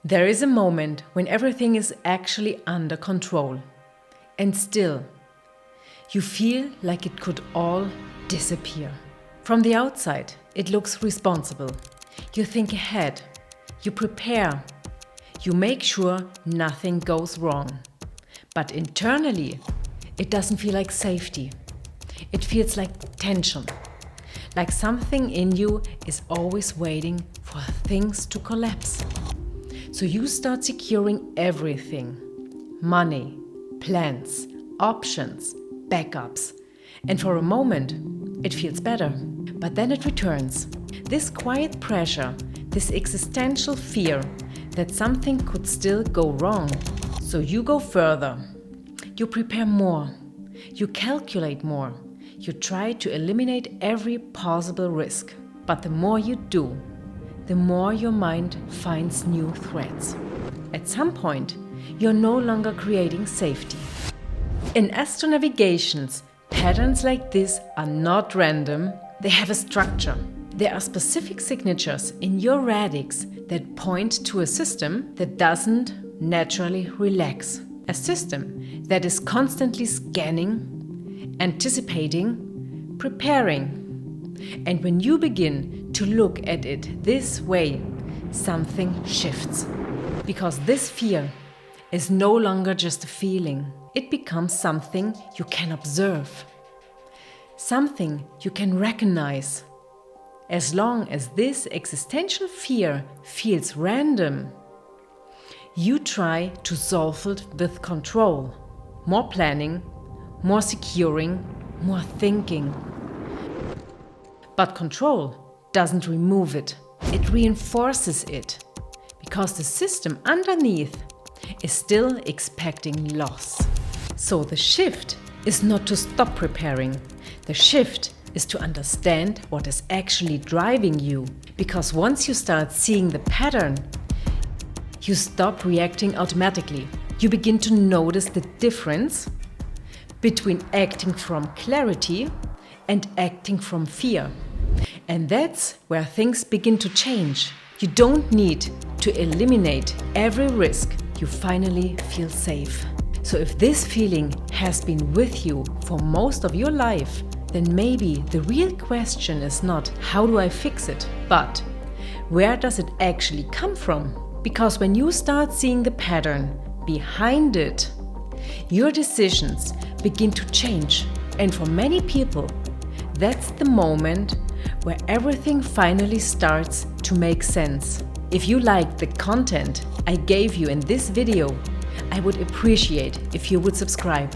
There is a moment when everything is actually under control. And still, you feel like it could all disappear. From the outside, it looks responsible. You think ahead. You prepare. You make sure nothing goes wrong. But internally, it doesn't feel like safety. It feels like tension. Like something in you is always waiting for things to collapse. So you start securing everything. Money, plans, options, backups. And for a moment, it feels better. But then it returns. This quiet pressure, this existential fear that something could still go wrong. So you go further. You prepare more. You calculate more. You try to eliminate every possible risk. But the more you do, the more your mind finds new threats. At some point, you're no longer creating safety. In AstroNavigations, patterns like this are not random, they have a structure. There are specific signatures in your radix that point to a system that doesn't naturally relax. A system that is constantly scanning, anticipating, preparing. And when you begin to look at it this way, something shifts. Because this fear is no longer just a feeling. It becomes something you can observe. Something you can recognize. As long as this existential fear feels random, you try to solve it with control. More planning, more securing, more thinking. But control doesn't remove it, it reinforces it, because the system underneath is still expecting loss. So the shift is not to stop preparing, the shift is to understand what is actually driving you, because once you start seeing the pattern, you stop reacting automatically. You begin to notice the difference between acting from clarity and acting from fear. And that's where things begin to change. You don't need to eliminate every risk. You finally feel safe. So if this feeling has been with you for most of your life, then maybe the real question is not how do I fix it, but where does it actually come from? Because when you start seeing the pattern behind it, your decisions begin to change. And for many people, that's the moment where everything finally starts to make sense. If you liked the content I gave you in this video, I would appreciate if you would subscribe.